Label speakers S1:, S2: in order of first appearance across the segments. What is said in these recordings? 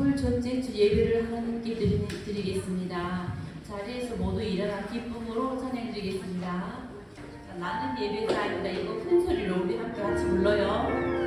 S1: 2월 첫째 주 예배를 하나님께 드리겠습니다. 자리에서 모두 일어나 기쁨으로 찬양드리겠습니다. 자, 나는 예배자이다. 이거 큰 소리로 우리 함께 같이 불러요.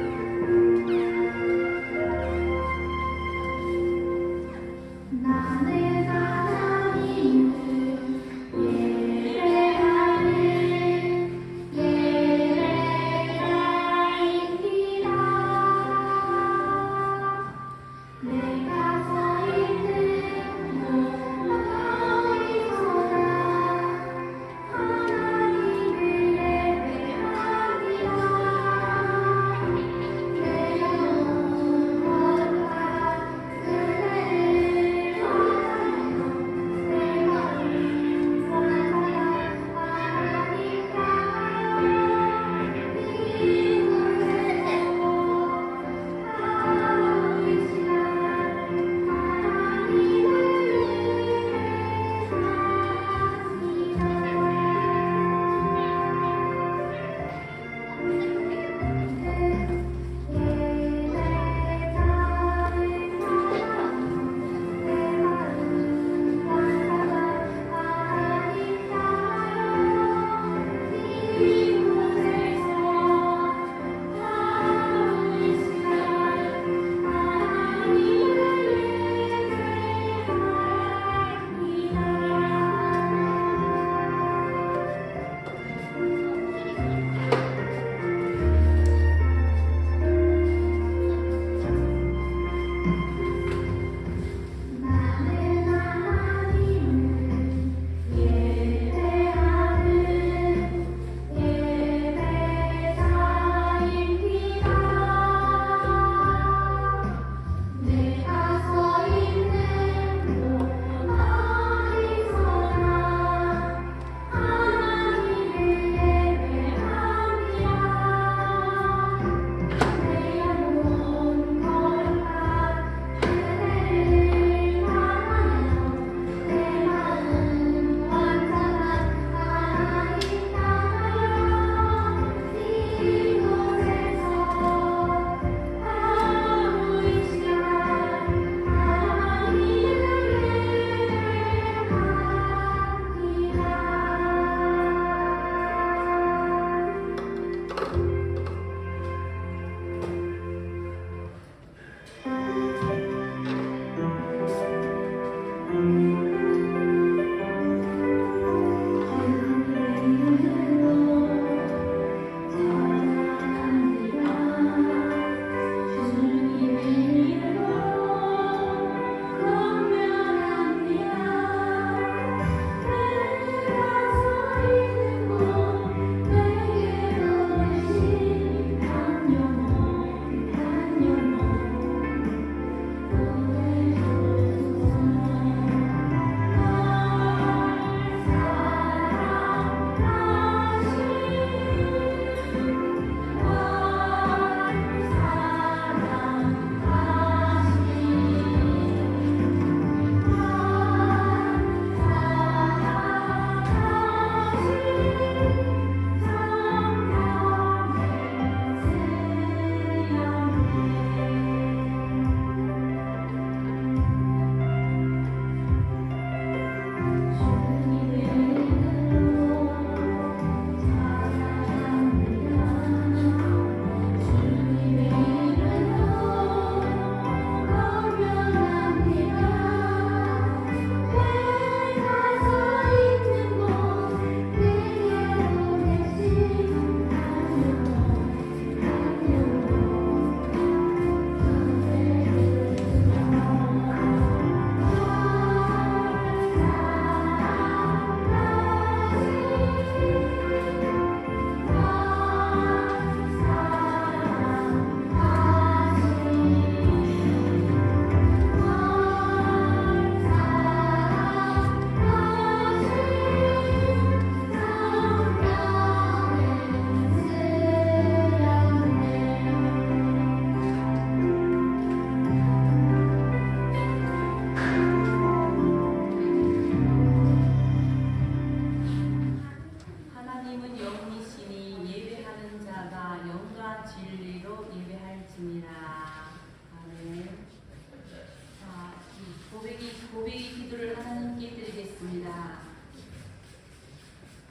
S1: 기도하겠습니다.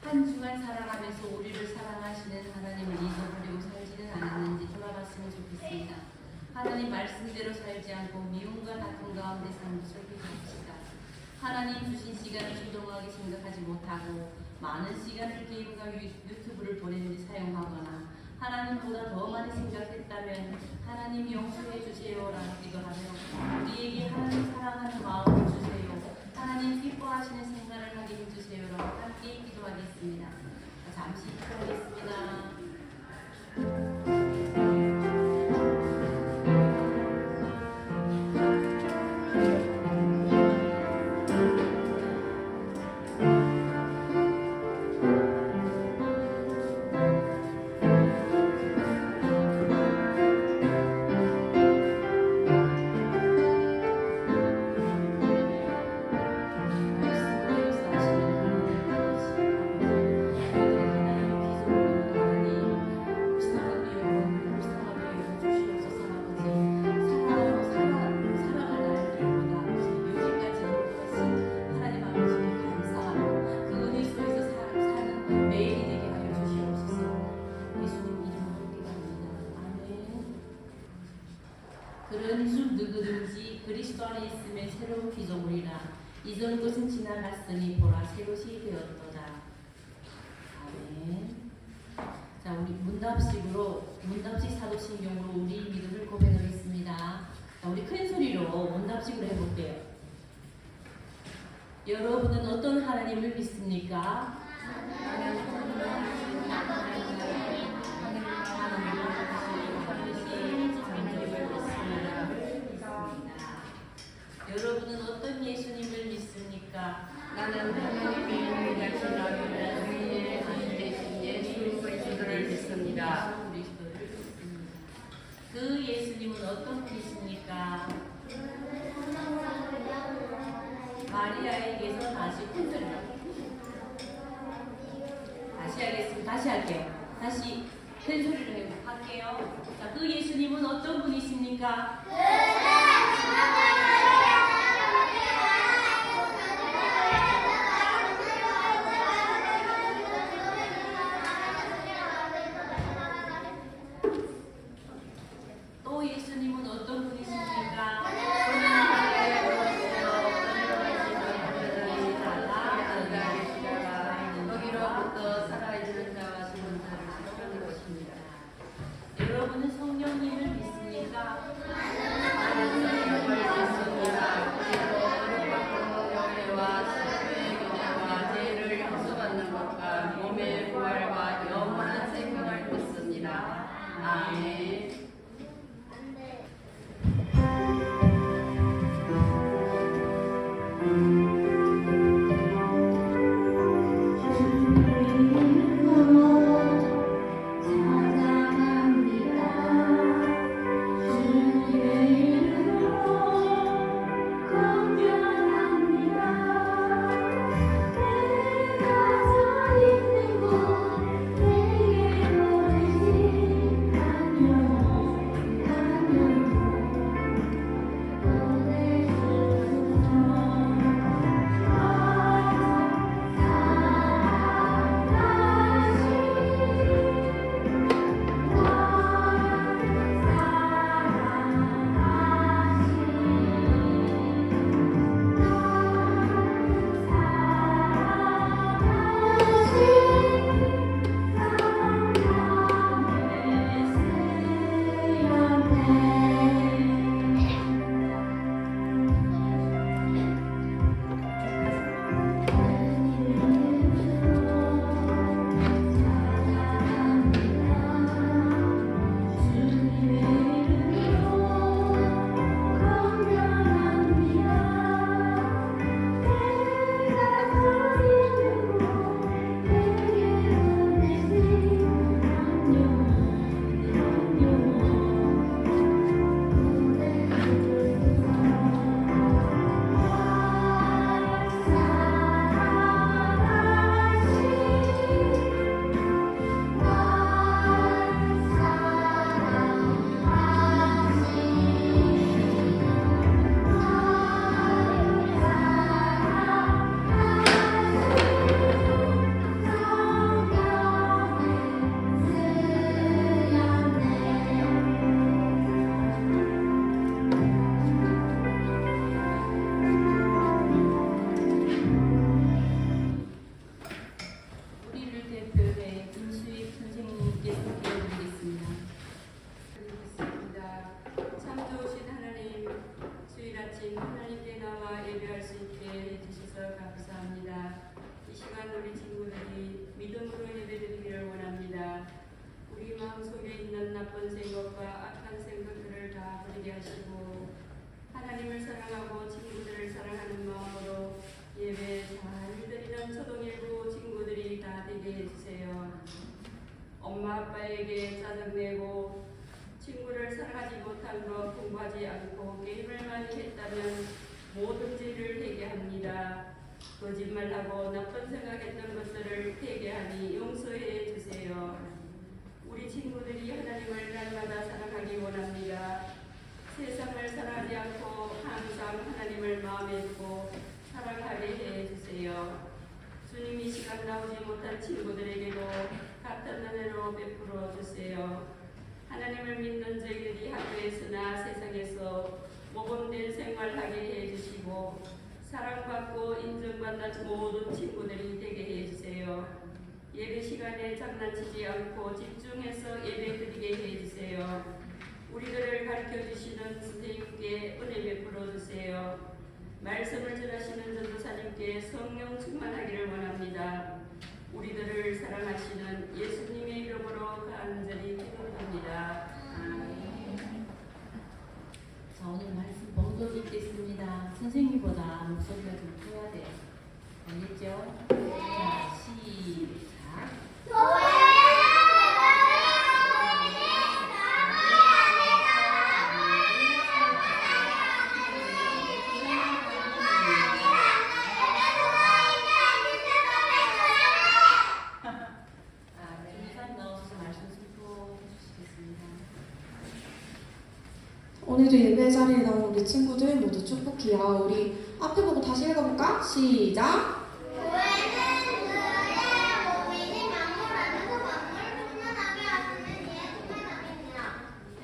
S1: 한 주간 살아가면서 우리를 사랑하시는 하나님을 잊어버리고 살지는 않았는지 돌아봤으면 좋겠습니다. 하나님 말씀대로 살지 않고 미움과 다툼 가운데 사는 것을 기도합시다. 하나님 주신 시간을 소중하게 생각하지 못하고 많은 시간을 게임과 유튜브를 보내는데 사용하거나 하나님보다 더 많이 생각했다면 하나님 용서해 주세요라고 기도하며 우리에게 하나님 사랑하는 마음을 주세요. 하나님 기뻐하시는 생활을 하게 해주세요라고 함께 기도하겠습니다. 잠시 기도하겠습니다. 그런 주 누구든지 그리스도 안에 있으면 새로운 피조물이라 이전 것은 지나갔으니 보라 새것이 되었도다. 아멘. 자, 우리 문답식 사도신경으로 우리 믿음을 고백하겠습니다. 자, 우리 큰 소리로 문답식으로 해볼게요. 여러분은 어떤 하나님을 믿습니까? 여러분은 어떤 예수님을 믿습니까?
S2: 나는 하나님의 유일하신 아들을 우리의 하나님 되신 예수 그리스도를 믿습니다.
S1: 그 예수님은 어떤 분이십니까? 마리아에게서 다시 큰소리로 다시 하겠습니다. 다시 할게요. 다시 큰 소리로 할게요. 자, 그 예수님은 어떤 분이십니까? 또 예수님은 어떤 분이십니까?
S2: 거기로부터 살아있는 자와 죽은 자를 지켜내는 것입니다.
S1: 여러분은 성령님을 믿습니까?
S2: 감사합니다. 이 시간 우리 친구들이 믿음으로 예배드리기를 원합니다. 우리 마음속에 있는 나쁜 생각과 악한 생각들을 다 버리게 하시고 하나님을 사랑하고 친구들을 사랑하는 마음으로 예배 잘 드리는 초등일부 친구들이 다 되게 해주세요. 엄마 아빠에게 짜증내고 친구를 사랑하지 못한 것 공부하지 않고 게임을 많이 했다면 뭐든지를 회개합니다. 거짓말하고 나쁜 생각했던 것들을 회개하니 용서해 주세요. 우리 친구들이 하나님을 날마다 사랑하기 원합니다. 세상을 사랑하지 않고 항상 하나님을 마음에 두고 사랑하게 해 주세요. 주님 이 시간 나오지 못한 친구들에게도 같은 은혜로 베풀어 주세요. 하나님을 믿는 저희들이 학교에서나 세상에서 모범된 생활하게 해주시고 사랑받고 인정받는 모든 친구들이 되게 해주세요. 예배 시간에 장난치지 않고 집중해서 예배 드리게 해주세요. 우리들을 가르쳐주시는 선생님께 은혜 베풀어 주세요. 말씀을 전하시는 전도사님께 성령 충만하기를 원합니다. 우리들을 사랑하시는 예수님의 이름으로 간절히 기도합니다.
S1: 자, 오늘 말씀 번도 읽겠습니다. 선생님보다 목소리가 좀 커야 돼요. 알겠죠? 자, 시작. 준비산 넣어서 말씀 선포해 주시겠습니다.
S3: 오늘도 예배 자리에 나온 우리 친구들 모두 축복해요. 우리 앞에 보고 다시 읽어볼까? 시작!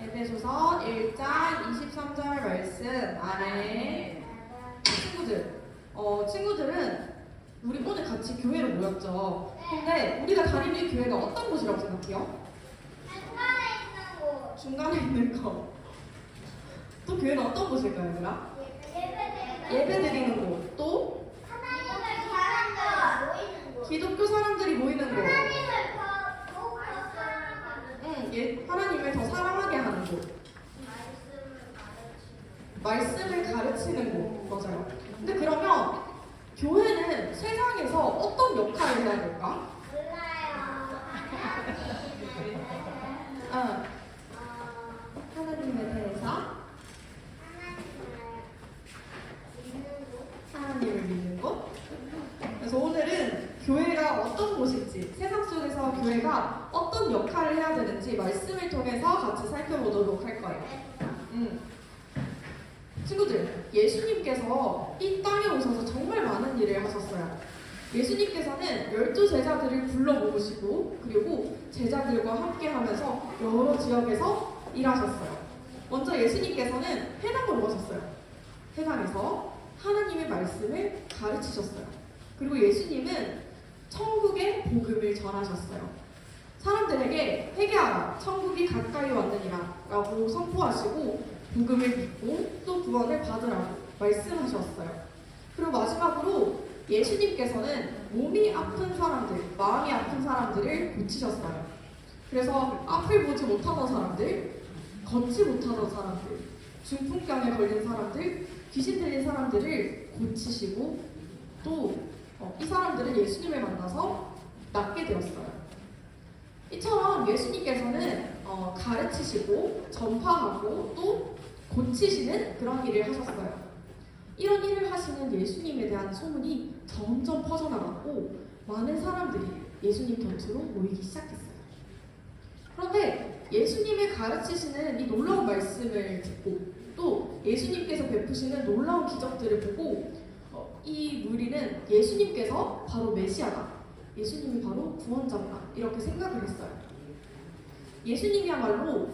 S3: 에베소서 1장 23절 말씀 아래 친구들은 우리 오늘 같이 교회로 모였죠. 근데 우리가 다니는 교회가 어떤 곳이라고 생각해요? 중간에 있는 거. 또 교회는 어떤 곳일까요, 얘들아? 예배 드리는 곳. 또 기독교 사람들이 모이는 곳. 하나님을 더 사랑하게 하는 곳. 말씀을 가르치는 곳. 맞아요. 근데 그러면 교회는 세상에서 어떤 역할을 해야 될까? 하나님에 대해서 하나님을 믿는 것. 그래서 오늘은 교회가 어떤 곳인지, 세상 속에서 교회가 어떤 역할을 해야 되는지 말씀을 통해서 같이 살펴보도록 할 거예요. 친구들, 예수님께서 이 땅에 오셔서 정말 많은 일을 하셨어요. 예수님께서는 12제자들을 불러 모으시고 그리고 제자들과 함께 하면서 여러 지역에서 일하셨어요. 먼저 예수님께서는 회당으로 가셨어요. 회당에서 하나님의 말씀을 가르치셨어요. 그리고 예수님은 천국의 복음을 전하셨어요. 사람들에게 회개하라, 천국이 가까이 왔느니라 라고 선포하시고 복음을 믿고 또 구원을 받으라고 말씀하셨어요. 그리고 마지막으로 예수님께서는 몸이 아픈 사람들, 마음이 아픈 사람들을 고치셨어요. 그래서 앞을 보지 못하던 사람들, 걷지 못하던 사람들, 중풍병에 걸린 사람들, 귀신 들린 사람들을 고치시고 또 이 사람들은 예수님을 만나서 낫게 되었어요. 이처럼 예수님께서는 가르치시고 전파하고 또 고치시는 그런 일을 하셨어요. 이런 일을 하시는 예수님에 대한 소문이 점점 퍼져나갔고 많은 사람들이 예수님 곁으로 모이기 시작했어요. 그런데 예수님의 가르치시는 이 놀라운 말씀을 듣고 또 예수님께서 베푸시는 놀라운 기적들을 보고 이 무리는 예수님께서 바로 메시아다, 예수님이 바로 구원자다 이렇게 생각을 했어요. 예수님이야말로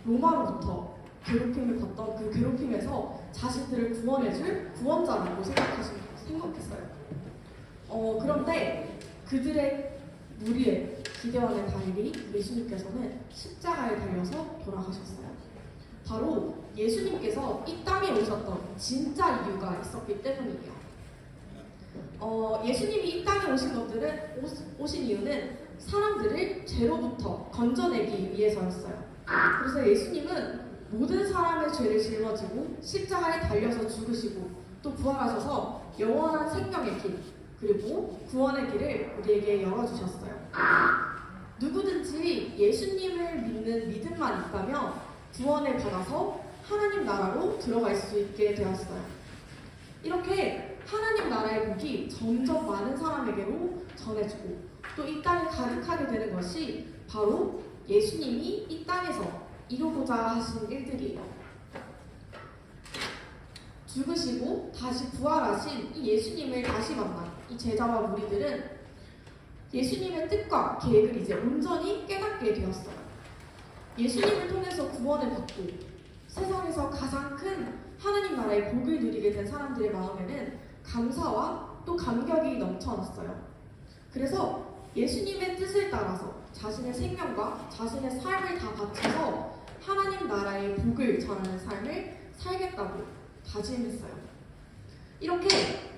S3: 로마로부터 괴롭힘을 받던 그 괴롭힘에서 자신들을 구원해줄 구원자라고 생각했어요. 그런데 그들의 무리의 기대와는 달리 예수님께서는 십자가에 달려서 돌아가셨어요. 바로 예수님께서 이 땅에 오셨던 진짜 이유가 있었기 때문이에요. 예수님이 이 땅에 오신 이유는 사람들을 죄로부터 건져내기 위해서였어요. 그래서 예수님은 모든 사람의 죄를 짊어지고 십자가에 달려서 죽으시고 또 부활하셔서 영원한 생명의 길 그리고 구원의 길을 우리에게 열어주셨어요. 누구든지 예수님을 믿는 믿음만 있다면 구원을 받아서 하나님 나라로 들어갈 수 있게 되었어요. 이렇게 하나님 나라의 복이 점점 많은 사람에게로 전해지고 또 이 땅에 가득하게 되는 것이 바로 예수님이 이 땅에서 이루고자 하신 일들이에요. 죽으시고 다시 부활하신 이 예수님을 다시 만난 이 제자와 무리들은 예수님의 뜻과 계획을 이제 온전히 깨닫게 되었어요. 예수님을 통해서 구원을 받고 세상에서 가장 큰 하나님 나라의 복을 누리게 된 사람들의 마음에는 감사와 또 감격이 넘쳐났어요. 그래서 예수님의 뜻을 따라서 자신의 생명과 자신의 삶을 다 바쳐서 하나님 나라의 복을 전하는 삶을 살겠다고 다짐했어요. 이렇게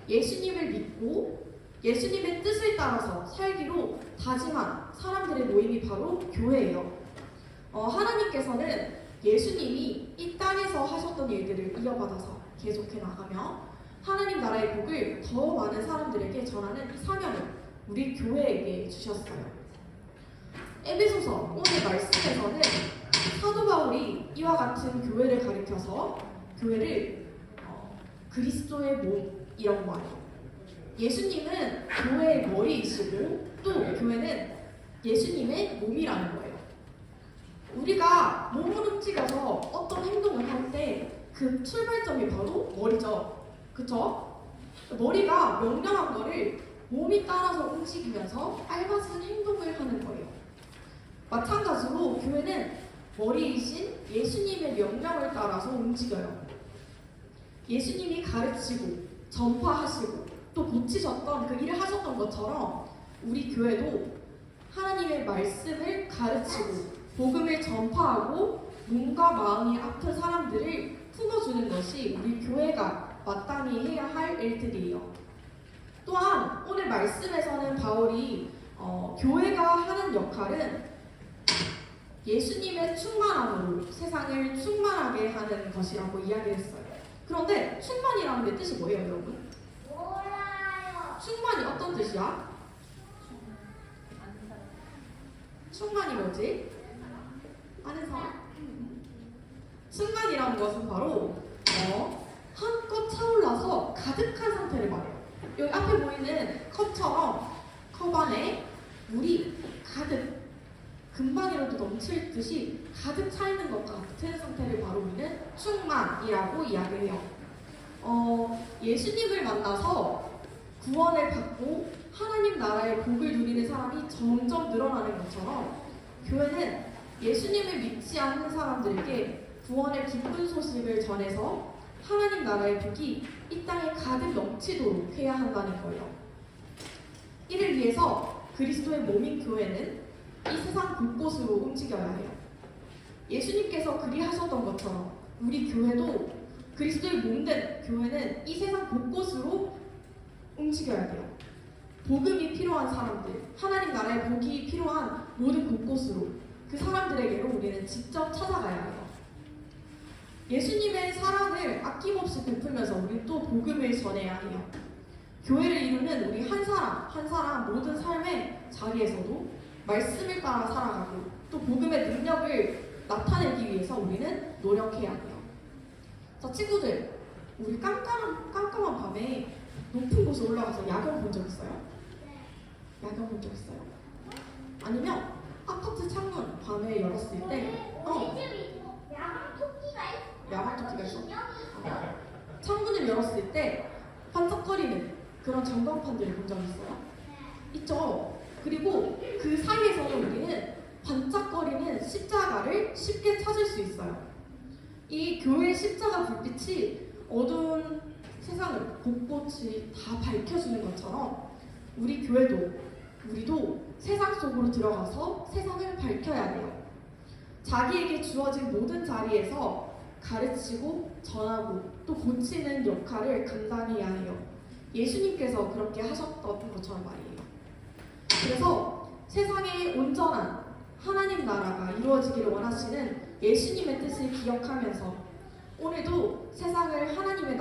S3: 예수님을 믿고 예수님의 뜻을 따라서 살기로 다짐한 사람들의 모임이 바로 교회예요. 하나님께서는 예수님이 이 땅에서 하셨던 일들을 이어받아서 계속해 나가며 하나님 나라의 복을 더 많은 사람들에게 전하는 이 사명을 우리 교회에게 주셨어요. 에베소서 오늘 말씀에서는 사도 바울이 이와 같은 교회를 가리켜서 교회를 그리스도의 몸이라고 말해요. 예수님은 교회의 머리이시고 또 교회는 예수님의 몸이라는 거예요. 우리가 몸을 움직여서 어떤 행동을 할 때 그 출발점이 바로 머리죠. 그쵸? 머리가 명령한 거를 몸이 따라서 움직이면서 알맞은 행동을 하는 거예요. 마찬가지로 교회는 머리이신 예수님의 명령을 따라서 움직여요. 예수님이 가르치고 전파하시고 또 고치셨던 그 일을 하셨던 것처럼 우리 교회도 하나님의 말씀을 가르치고 복음을 전파하고 몸과 마음이 아픈 사람들을 품어주는 것이 우리 교회가 마땅히 해야 할 일들이에요. 또한 오늘 말씀에서는 바울이 교회가 하는 역할은 예수님의 충만함으로 세상을 충만하게 하는 것이라고 이야기했어요. 그런데 충만이라는 게 뜻이 뭐예요, 여러분?
S4: 몰라요.
S3: 충만이 어떤 뜻이야? 충만이 뭐지? 아는 사람? 충만이라는 것은 바로 한껏 차올라서 가득한 상태를 말해요. 여기 앞에 보이는 컵처럼 컵 안에 물이 가득 금방이라도 넘칠 듯이 가득 차 있는 것과 같은 상태를 바로 우리는 충만이라고 이야기해요. 예수님을 만나서 구원을 받고 하나님 나라의 복을 누리는 사람이 점점 늘어나는 것처럼 교회는 예수님을 믿지 않는 사람들에게 구원의 기쁜 소식을 전해서 하나님 나라의 복이 이 땅에 가득 넘치도록 해야 한다는 거예요. 이를 위해서 그리스도의 몸인 교회는 이 세상 곳곳으로 움직여야 해요. 예수님께서 그리하셨던 것처럼 우리 교회도 그리스도의 몸된 교회는 이 세상 곳곳으로 움직여야 돼요. 복음이 필요한 사람들, 하나님 나라의 복이 필요한 모든 곳곳으로 그 사람들에게로 우리는 직접 찾아가야 해요. 예수님의 사랑을 아낌없이 베풀면서 우리 또 복음을 전해야 해요. 교회를 이루는 우리 한 사람 한 사람 모든 삶의 자리에서도 말씀을 따라 살아가고 또 복음의 능력을 나타내기 위해서 우리는 노력해야 해요. 자, 친구들, 우리 깜깜한 밤에 높은 곳에 올라가서 야경 본 적 있어요? 야경 본 적 있어요? 아니면 아파트 창문 밤에 열었을 때
S4: 야간 토끼가 있어.
S3: 야간 토끼가 있어? 창문을 열었을 때 반짝거리는 그런 전광판들을 본 적 있어요? 있죠? 그리고 그 사이에서는 우리는 반짝거리는 십자가를 쉽게 찾을 수 있어요. 이 교회 십자가 불빛이 어두운 세상을 곳곳이 다 밝혀주는 것처럼 우리도 세상 속으로 들어가서 세상을 밝혀야 돼요. 자기에게 주어진 모든 자리에서 가르치고 전하고 또 고치는 역할을 감당해야 해요. 예수님께서 그렇게 하셨던 것처럼 말이에요. 그래서 세상에 온전한 하나님 나라가 이루어지기를 원하시는 예수님의 뜻을 기억하면서 오늘도 세상을 하나님의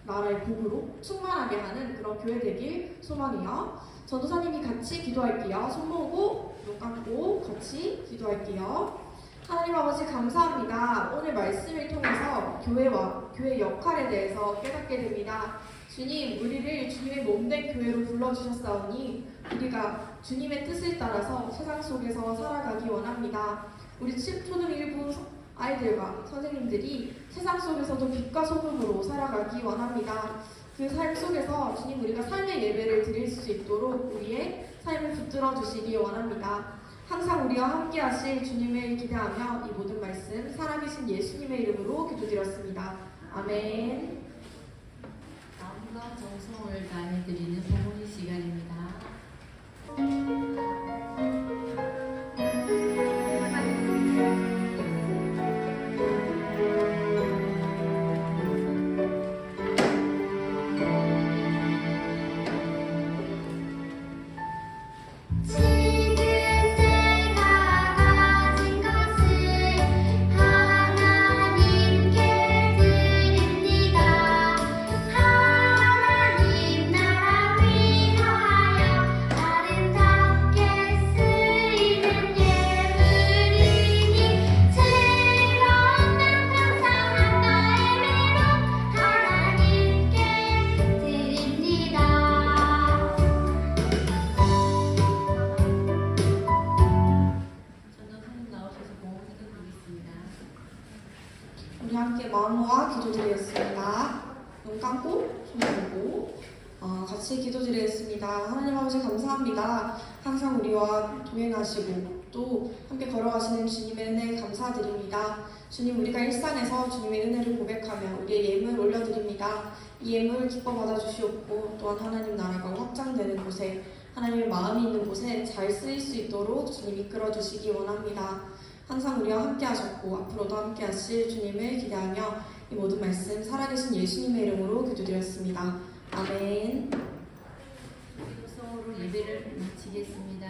S3: 나라의 복으로 충만하게 하는 그런 교회 되길 소망해요. 전도사님이 같이 기도할게요. 손 모으고 눈 감고 같이 기도할게요. 하나님 아버지 감사합니다. 오늘 말씀을 통해서 교회와 교회 역할에 대해서 깨닫게 됩니다. 주님, 우리를 주님의 몸된 교회로 불러주셨사오니 우리가 주님의 뜻을 따라서 세상 속에서 살아가기 원합니다. 우리 초등1부 아이들과 선생님들이 세상 속에서도 빛과 소금으로 살아가기 원합니다. 그 삶 속에서 주님 우리가 삶의 예배를 드릴 수 있도록 우리의 삶을 붙들어 주시기 원합니다. 항상 우리와 함께 하실 주님을 기대하며 이 모든 말씀 살아계신 예수님의 이름으로 기도드렸습니다. 아멘.
S1: 마음과 정성을 다해 드리는 봉헌의 시간입니다.
S4: 지금 내가 가진 것을 하나님께 드립니다. 하나님 나라 위하여 아름답게 쓰이는 예물이니 즐거운 날 감사한 나의 외로 하나님께 드립니다.
S1: 전도사님 나오셔서 봉헌 드리겠습니다.
S3: 우리 함께 마음과 기도드리겠습니다. 눈 감고 손 들고 같이 기도드리겠습니다. 하나님 아버지 감사합니다. 항상 우리와 동행하시고 또 함께 걸어가시는 주님의 은혜 감사드립니다. 주님 우리가 일상에서 주님의 은혜를 고백하며 우리의 예물 올려드립니다. 이 예물 기뻐 받아주시옵고 또한 하나님 나라가 확장되는 곳에 하나님의 마음이 있는 곳에 잘 쓰일 수 있도록 주님 이끌어 주시기 원합니다. 항상 우리와 함께 하셨고 앞으로도 함께 하실 주님을 기대하며 이 모든 말씀 살아계신 예수님의 이름으로 기도드렸습니다. 아멘.
S1: 기도성으로 예배를 마치겠습니다.